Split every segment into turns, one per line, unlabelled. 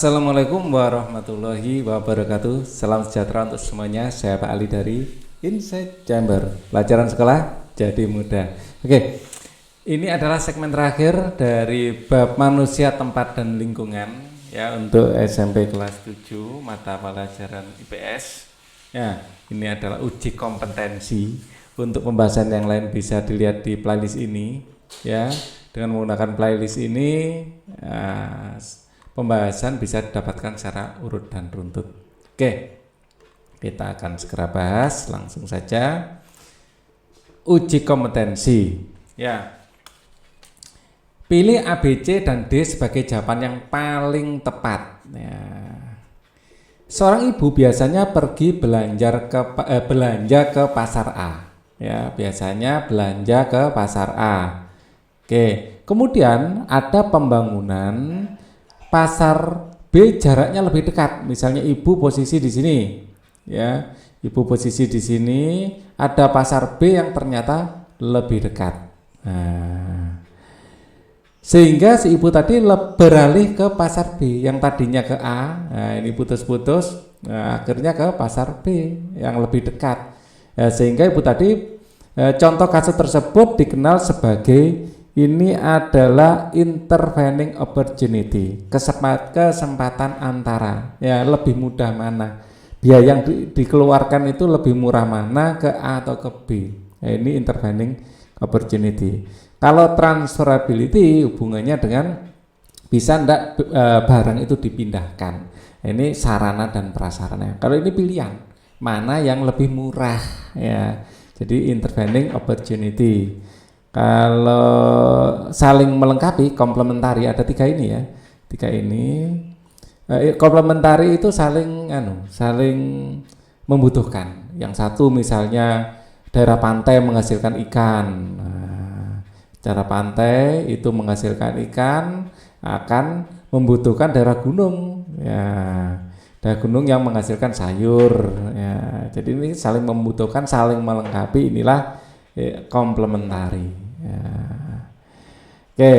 Assalamualaikum warahmatullahi wabarakatuh. Salam sejahtera untuk semuanya. Saya Pak Ali dari Insight Chamber. Pelajaran sekolah jadi mudah. Oke, ini adalah segmen terakhir dari bab manusia, tempat dan lingkungan ya untuk SMP kelas 7 mata pelajaran IPS. Ya, ini adalah uji kompetensi. Untuk pembahasan yang lain bisa dilihat di playlist ini ya. Dengan menggunakan playlist ini pembahasan bisa didapatkan secara urut dan runtut. Oke, kita akan segera bahas langsung saja. Uji kompetensi. Ya, pilih A, B, C, dan D sebagai jawaban yang paling tepat. Ya. Seorang ibu biasanya pergi belanja ke pasar A. Ya, biasanya belanja ke pasar A. Oke, kemudian ada pembangunan pasar B jaraknya lebih dekat. Misalnya ibu posisi di sini, ya, ibu posisi di sini. Ada pasar B yang ternyata lebih dekat. Nah, sehingga si ibu tadi beralih ke pasar B yang tadinya ke A. Nah, ini putus-putus. Nah, akhirnya ke pasar B yang lebih dekat. Sehingga ibu tadi contoh kasus tersebut dikenal sebagai ini adalah intervening opportunity, kesempatan antara, ya, lebih mudah mana, biaya yang dikeluarkan itu lebih murah mana, ke A atau ke B. Ya, ini intervening opportunity. Kalau transferability hubungannya dengan bisa enggak barang itu dipindahkan. Ini sarana dan prasarana. Kalau ini pilihan mana yang lebih murah, ya. Jadi intervening opportunity. Kalau saling melengkapi, komplementari, ada tiga ini ya, tiga ini. Komplementari itu saling membutuhkan. Yang satu misalnya daerah pantai menghasilkan ikan. Nah, daerah pantai itu menghasilkan ikan akan membutuhkan daerah gunung. Ya, daerah gunung yang menghasilkan sayur. Ya, jadi ini saling membutuhkan, saling melengkapi. Inilah komplementari. Ya. Oke,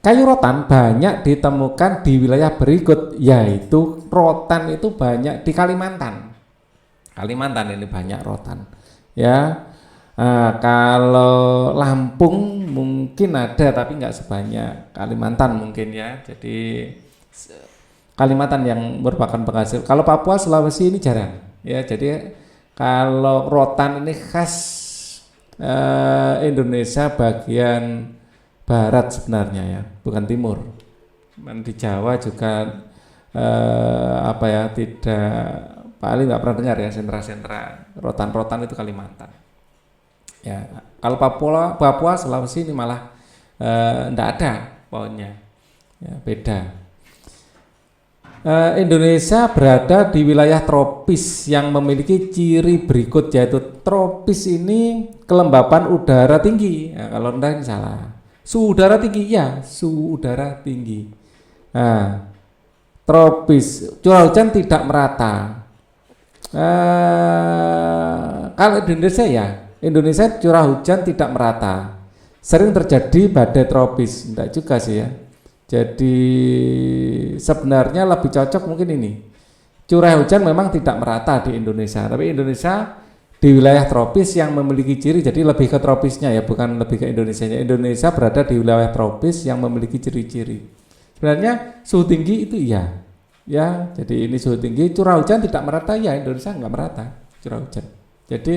kayu rotan banyak ditemukan di wilayah berikut, yaitu rotan itu banyak di Kalimantan. Kalimantan ini banyak rotan. Ya, kalau Lampung mungkin ada tapi nggak sebanyak Kalimantan mungkin ya. Jadi Kalimantan yang merupakan penghasil. Kalau Papua, Sulawesi ini jarang. Ya, jadi kalau rotan ini khas Indonesia bagian barat sebenarnya ya, bukan timur. Di Jawa juga tidak, paling nggak pernah dengar ya sentra-sentra rotan-rotan itu Kalimantan. Ya, kalau Papua, Sulawesi ini malah nggak ada pohonnya, ya, beda. Indonesia berada di wilayah tropis yang memiliki ciri berikut, yaitu tropis ini kelembapan udara tinggi. Nah, kalau rendah ini salah. Suhu udara tinggi, ya, suhu udara tinggi. Nah, tropis, curah hujan tidak merata. Kalau Indonesia curah hujan tidak merata. Sering terjadi badai tropis, enggak juga sih ya. Jadi sebenarnya lebih cocok mungkin ini. Curah hujan memang tidak merata di Indonesia, tapi Indonesia di wilayah tropis yang memiliki ciri, jadi lebih ke tropisnya ya, bukan lebih ke Indonesianya. Indonesia berada di wilayah tropis yang memiliki ciri-ciri. Sebenarnya suhu tinggi itu iya. Ya, jadi ini suhu tinggi, curah hujan tidak merata, ya, Indonesia enggak merata curah hujan. Jadi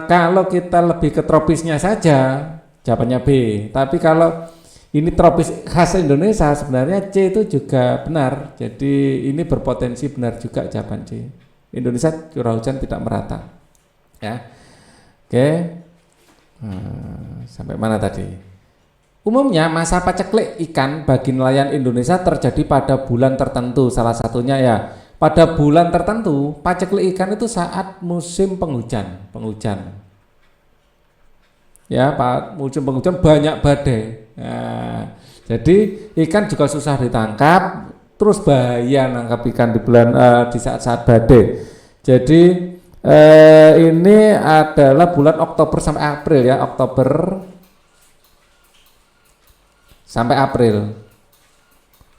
kalau kita lebih ke tropisnya saja, jawabannya B. Tapi kalau ini tropis khas Indonesia, sebenarnya C itu juga benar. Jadi ini berpotensi benar juga jawaban C. Indonesia curah hujan tidak merata. Ya. Oke. Sampai mana tadi? Umumnya masa paceklik ikan bagi nelayan Indonesia terjadi pada bulan tertentu. Salah satunya ya, pada bulan tertentu paceklik ikan itu saat musim penghujan. Ya, musim penghujan banyak badai. Nah, jadi ikan juga susah ditangkap, terus bahaya nangkap ikan di saat-saat badai. Jadi ini adalah bulan Oktober sampai April ya, Oktober sampai April.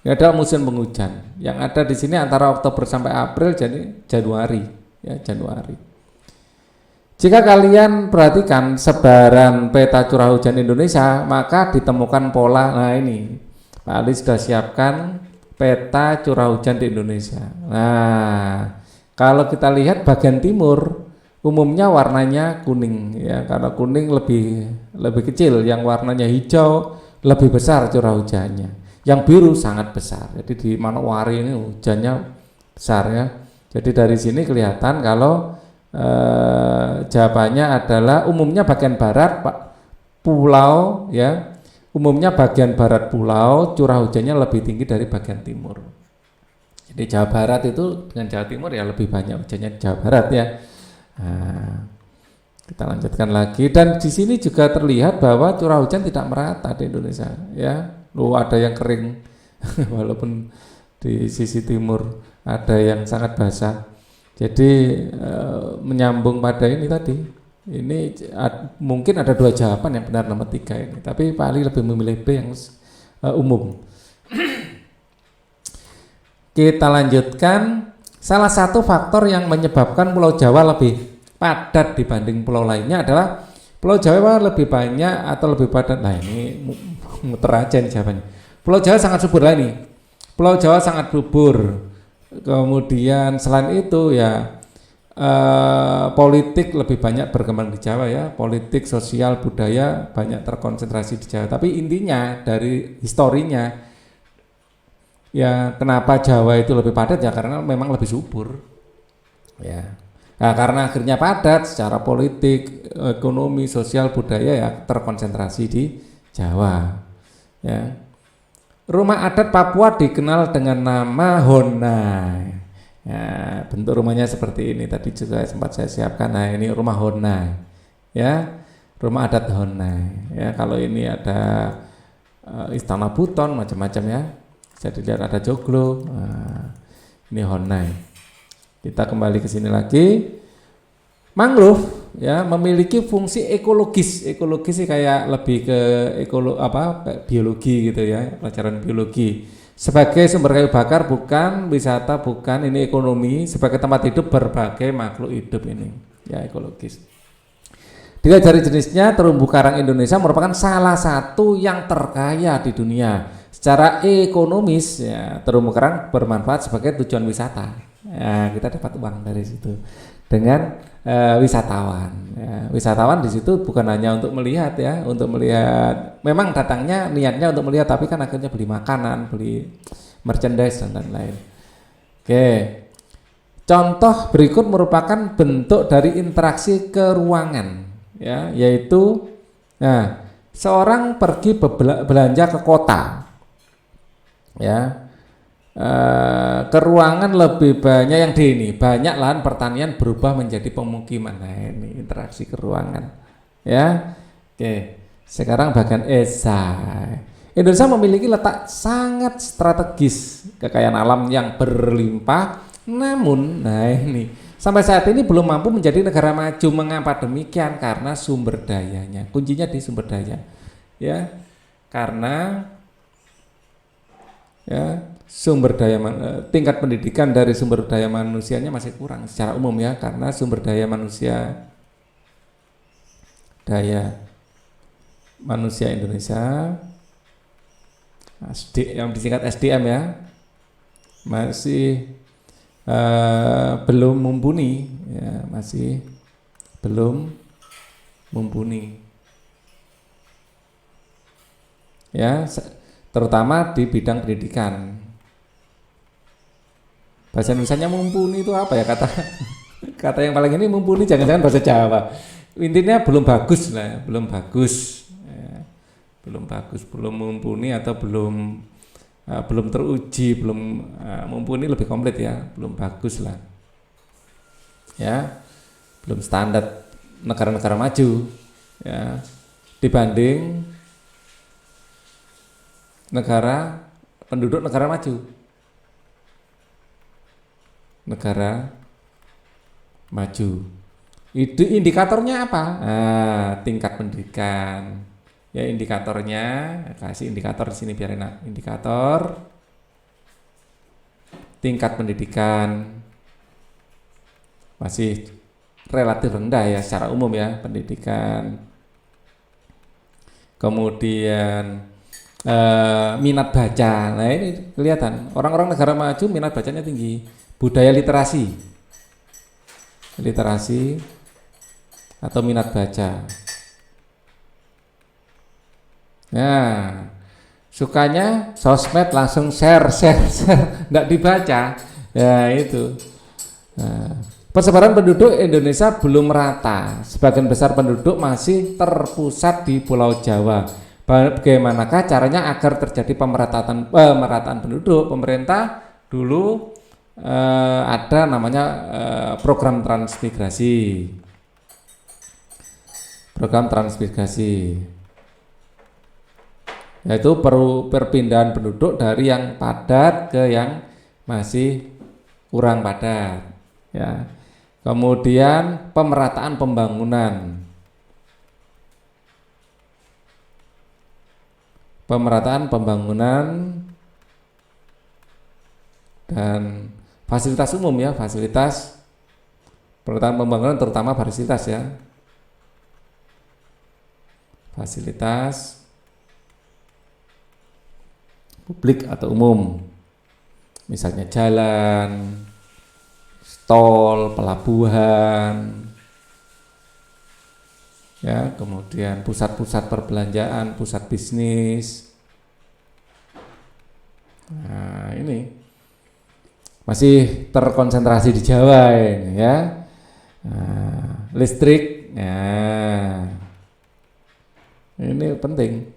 Ini adalah musim penghujan. Yang ada di sini antara Oktober sampai April, jadi Januari, ya Januari. Jika kalian perhatikan sebaran peta curah hujan Indonesia, maka ditemukan pola. Nah ini, Pak Ali sudah siapkan peta curah hujan di Indonesia. Nah, kalau kita lihat bagian timur, umumnya warnanya kuning, ya karena kuning lebih kecil, yang warnanya hijau lebih besar curah hujannya. Yang biru sangat besar. Jadi di Manokwari ini hujannya besar ya. Jadi dari sini kelihatan kalau jawabannya adalah umumnya bagian barat pulau ya. Umumnya bagian barat pulau curah hujannya lebih tinggi dari bagian timur. Jadi Jawa Barat itu dengan Jawa Timur ya lebih banyak hujannya di Jawa Barat ya. Nah, kita lanjutkan lagi dan di sini juga terlihat bahwa curah hujan tidak merata di Indonesia ya. Ada yang kering walaupun di sisi timur ada yang sangat basah. Jadi menyambung pada ini tadi, ini mungkin ada dua jawaban yang benar nomor 3 ini. Tapi Pak Ali lebih memilih B yang umum. Kita lanjutkan. Salah satu faktor yang menyebabkan Pulau Jawa lebih padat dibanding pulau lainnya adalah Pulau Jawa lebih banyak atau lebih padat. Nah ini muter aja nih jawabannya. Pulau Jawa sangat subur lah ini. Pulau Jawa sangat subur. Kemudian selain itu ya politik lebih banyak berkembang di Jawa ya. Politik, sosial, budaya banyak terkonsentrasi di Jawa. Tapi intinya dari historinya ya kenapa Jawa itu lebih padat ya karena memang lebih subur. Ya. Nah, karena akhirnya padat secara politik, ekonomi, sosial, budaya ya terkonsentrasi di Jawa. Ya. Rumah adat Papua dikenal dengan nama Honai. Ya, bentuk rumahnya seperti ini. Tadi juga sempat saya siapkan. Nah, ini rumah Honai. Ya, rumah adat Honai. Ya, kalau ini ada istana Buton macam-macam ya. Bisa dilihat ada joglo. Nah, ini Honai. Kita kembali ke sini lagi. Mangrove ya memiliki fungsi ekologis. Ekologis sih kayak lebih ke biologi gitu ya, pelajaran biologi. Sebagai sumber kayu bakar bukan, wisata bukan, ini ekonomi, sebagai tempat hidup berbagai makhluk hidup ini. Ya ekologis. Dilihat dari jenisnya, terumbu karang Indonesia merupakan salah satu yang terkaya di dunia. Secara ekonomis ya, terumbu karang bermanfaat sebagai tujuan wisata. Ya, kita dapat uang dari situ dengan wisatawan. Ya, wisatawan di situ bukan hanya untuk melihat ya, untuk melihat. Memang datangnya niatnya untuk melihat, tapi kan akhirnya beli makanan, beli merchandise dan lain-lain. Oke, contoh berikut merupakan bentuk dari interaksi keruangan, ya, yaitu, nah, seorang pergi belanja ke kota, ya. Keruangan lebih banyak yang di ini, banyak lahan pertanian berubah menjadi pemukiman. Nah ini interaksi keruangan ya. Oke, sekarang bagian esai. Indonesia memiliki letak sangat strategis, kekayaan alam yang berlimpah, namun nah ini sampai saat ini belum mampu menjadi negara maju. Mengapa demikian? Karena sumber dayanya, kuncinya di sumber daya ya, karena ya sumber daya tingkat pendidikan dari sumber daya manusianya masih kurang secara umum ya, karena sumber daya manusia Indonesia yang disingkat SDM ya masih belum mumpuni ya, masih belum mumpuni ya, terutama di bidang pendidikan. Bahasa Indonesianya mumpuni itu apa ya, kata yang paling ini mumpuni, jangan-jangan bahasa Jawa. Intinya belum bagus lah, belum bagus, ya. belum mumpuni atau belum teruji, belum mumpuni lebih komplit ya, belum bagus lah, ya, belum standar negara-negara maju, ya, dibanding penduduk negara maju. Negara maju. Itu indikatornya apa? Nah, tingkat pendidikan. Ya indikatornya, kasih indikator di sini biar enak. Indikator tingkat pendidikan masih relatif rendah ya secara umum ya pendidikan. Kemudian minat baca, nah ini kelihatan orang-orang negara maju minat bacanya tinggi. Budaya literasi atau minat baca. Nah, sukanya sosmed langsung share, nggak dibaca. Ya itu. Nah, persebaran penduduk Indonesia belum merata. Sebagian besar penduduk masih terpusat di Pulau Jawa. Bagaimanakah caranya agar terjadi pemerataan penduduk? Pemerintah dulu ada namanya program transmigrasi. Yaitu perpindahan penduduk dari yang padat ke yang masih kurang padat. Ya. Kemudian pemerataan pembangunan. Dan fasilitas umum ya, pemerataan pembangunan terutama fasilitas ya. Fasilitas publik atau umum. Misalnya jalan, tol, pelabuhan, ya, kemudian pusat-pusat perbelanjaan, pusat bisnis. Nah, ini masih terkonsentrasi di Jawa ini ya. Nah, listrik, ya, ini penting.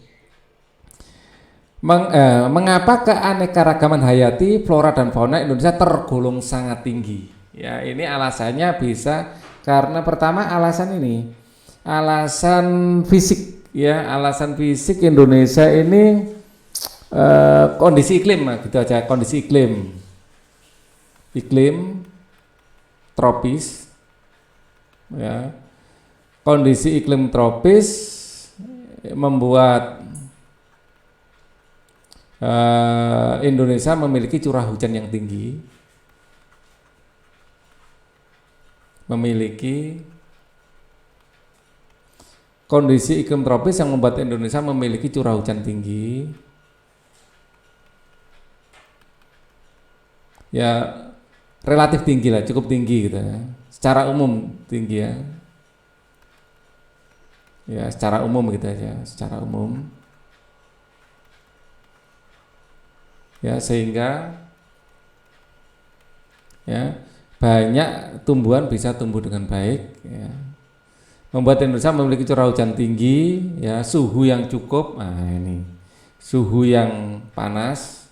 Mengapa keanekaragaman hayati flora dan fauna Indonesia tergolong sangat tinggi? Ya, ini alasannya bisa karena pertama alasan fisik ya, alasan fisik Indonesia ini kondisi iklim, gitu aja, kondisi iklim tropis ya. Kondisi iklim tropis membuat Indonesia memiliki curah hujan yang tinggi, kondisi iklim tropis yang membuat Indonesia memiliki curah hujan tinggi. Ya, relatif tinggi lah, cukup tinggi gitu ya. Secara umum tinggi ya. Ya, secara umum gitu aja, secara umum. Ya, sehingga ya banyak tumbuhan bisa tumbuh dengan baik ya. Membuat Indonesia memiliki curah hujan tinggi ya, suhu yang cukup. Nah, ini suhu yang panas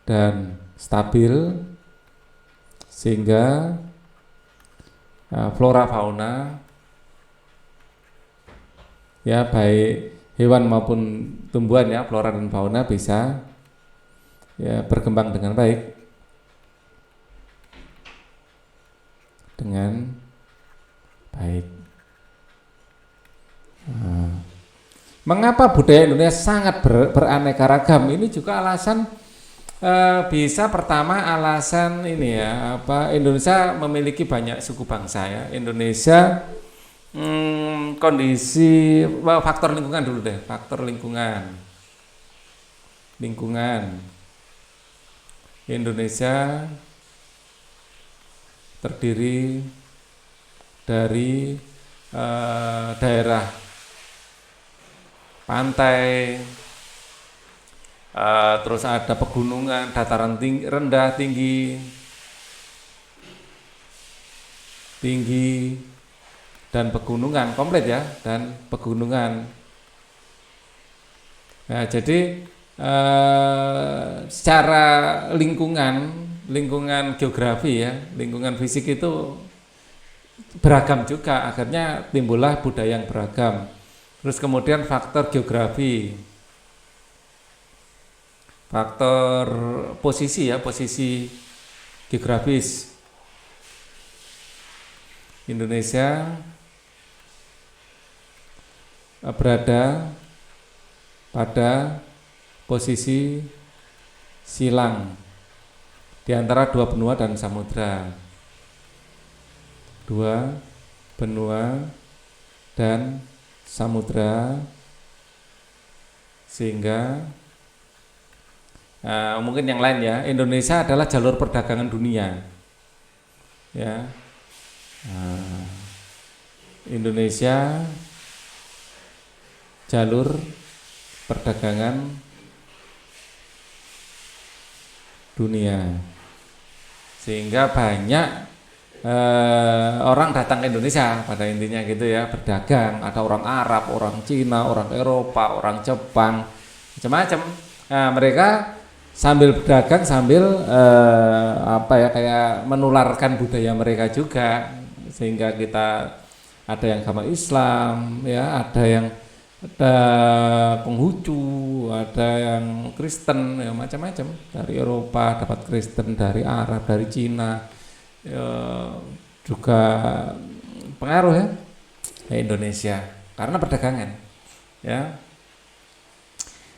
dan stabil sehingga flora fauna ya, baik hewan maupun tumbuhan ya, flora dan fauna bisa ya berkembang dengan baik, Mengapa budaya Indonesia sangat beraneka ragam? Ini juga alasan bisa pertama alasan ini ya, Indonesia memiliki banyak suku bangsa ya. Indonesia kondisi faktor lingkungan dulu deh, Indonesia terdiri dari daerah pantai, terus ada pegunungan, dataran rendah, tinggi, dan pegunungan komplit ya, dan pegunungan. Nah, jadi secara lingkungan geografi ya, lingkungan fisik itu beragam juga, akhirnya timbullah budaya yang beragam. Terus kemudian faktor geografi, faktor posisi ya, posisi geografis. Indonesia berada pada posisi silang di antara dua benua dan samudra. Dua benua dan samudra, sehingga mungkin yang lain ya, Indonesia adalah jalur perdagangan dunia ya. Indonesia jalur perdagangan dunia, sehingga banyak orang datang ke Indonesia pada intinya gitu ya, berdagang. Ada orang Arab, orang Cina, orang Eropa, orang Jepang, macam-macam. Nah, mereka sambil berdagang sambil kayak menularkan budaya mereka juga, sehingga kita ada yang agama Islam ya, ada Konghucu, ada yang Kristen ya, macam-macam. Dari Eropa dapat Kristen, dari Arab, dari Cina ya, juga pengaruh ya ke Indonesia karena perdagangan ya.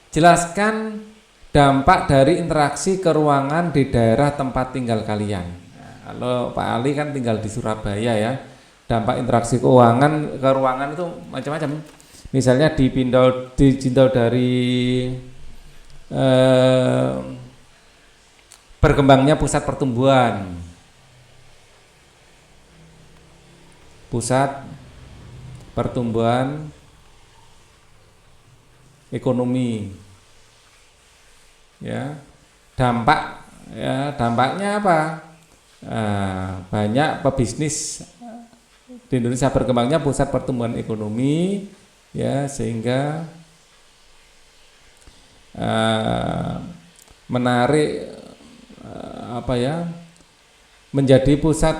Jelaskan dampak dari interaksi keuangan di daerah tempat tinggal kalian. Nah, kalau Pak Ali kan tinggal di Surabaya ya, dampak interaksi keuangan itu macam-macam. Misalnya ditinjau dari berkembangnya pusat pertumbuhan, ekonomi ya. Dampaknya apa? Banyak pebisnis di Indonesia, berkembangnya pusat pertumbuhan ekonomi ya, sehingga menarik menjadi pusat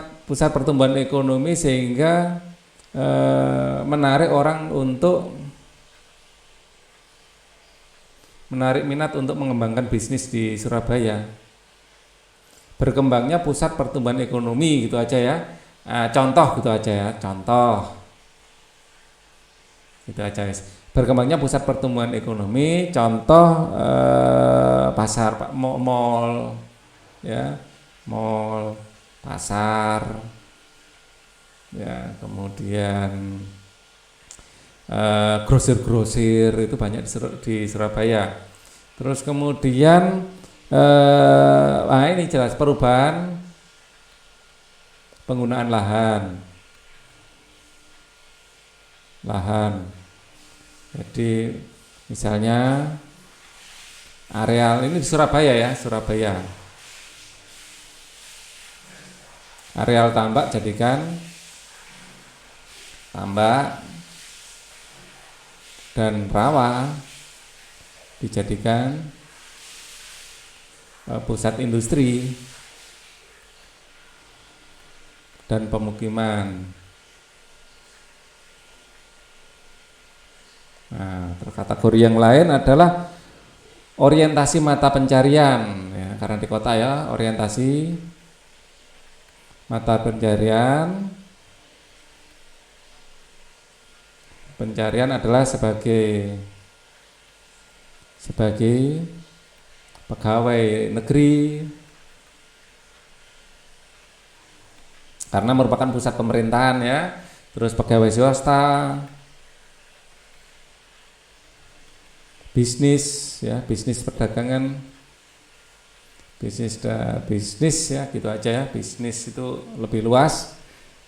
pertumbuhan ekonomi, sehingga menarik minat untuk mengembangkan bisnis di Surabaya. Berkembangnya pusat pertumbuhan ekonomi gitu aja ya. Contoh gitu aja ya, gitu aja. Berkembangnya pusat pertumbuhan ekonomi, contoh pasar, mall ya, mall, pasar ya, kemudian grosir itu banyak di Surabaya. Terus kemudian ini jelas perubahan penggunaan lahan. Jadi misalnya areal ini di Surabaya ya, areal tambak jadikan tambak, dan rawa dijadikan pusat industri dan pemukiman. Nah, kategori yang lain adalah orientasi mata pencarian ya, karena di kota ya, orientasi mata pencarian adalah sebagai pegawai negeri, karena merupakan pusat pemerintahan ya. Terus pegawai swasta, bisnis ya, bisnis perdagangan, bisnis ya, gitu aja ya. Bisnis itu lebih luas.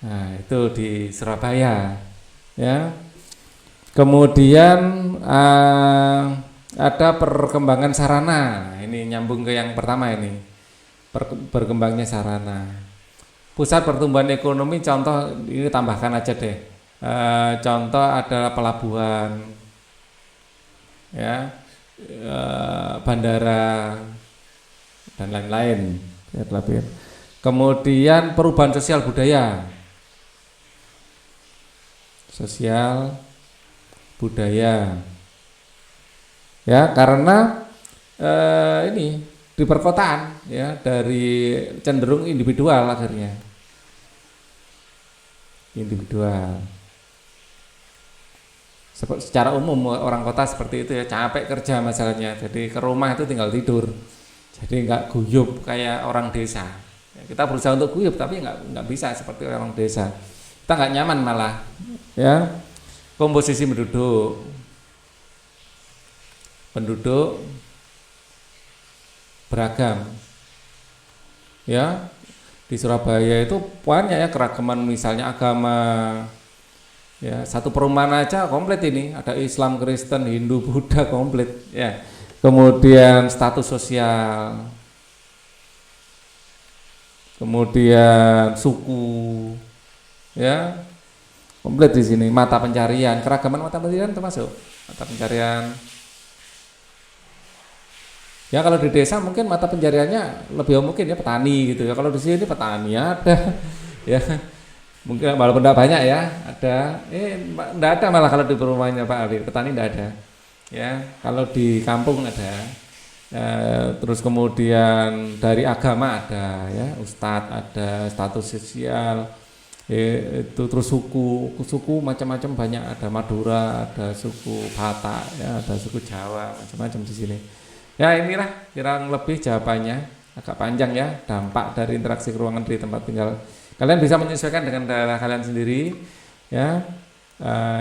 Nah, itu di Surabaya ya. Kemudian ada perkembangan sarana. Ini nyambung ke yang pertama ini. Berkembangnya sarana. Pusat pertumbuhan ekonomi, contoh ini tambahkan aja deh. Contoh adalah pelabuhan, ya, bandara dan lain-lain. Kemudian perubahan sosial budaya, ya, karena ini di perkotaan ya, dari cenderung individual akhirnya. Secara umum orang kota seperti itu ya, capek kerja masalahnya, jadi ke rumah itu tinggal tidur, jadi nggak guyup kayak orang desa. Ya, kita berusaha untuk guyup tapi nggak bisa seperti orang desa, kita nggak nyaman malah. Ya, komposisi penduduk beragam. Ya, di Surabaya itu banyak ya keragaman, misalnya agama. Ya, satu perumahan aja komplit ini, ada Islam, Kristen, Hindu, Buddha komplit ya. Kemudian status sosial, kemudian suku, ya komplit di sini. Mata pencarian, keragaman mata pencarian termasuk mata pencarian. Ya kalau di desa mungkin mata pencariannya lebih mungkin ya petani gitu ya. Kalau di sini petani ada, ya. Mungkin walaupun tidak banyak ya, ada. Tidak ada malah kalau di perumahannya Pak Ali, petani tidak ada. Ya, kalau di kampung ada. Terus kemudian dari agama ada, ya, ustadz ada, status sosial, itu terus suku macam-macam banyak, ada Madura, ada suku Batak, ya, ada suku Jawa, macam-macam di sini. Ya inilah kurang lebih jawabannya, agak panjang ya, dampak dari interaksi ruangan di tempat tinggal. Kalian bisa menyesuaikan dengan daerah kalian sendiri, ya.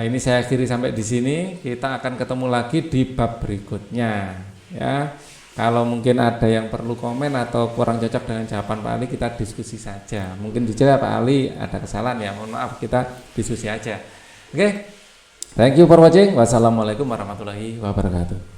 Ini saya akhiri sampai di sini. Kita akan ketemu lagi di bab berikutnya, ya. Kalau mungkin ada yang perlu komen atau kurang cocok dengan jawaban Pak Ali, kita diskusi saja. Mungkin dijawab Pak Ali ada kesalahan ya, mohon maaf, kita diskusi aja. Oke, thank you for watching. Wassalamualaikum warahmatullahi wabarakatuh.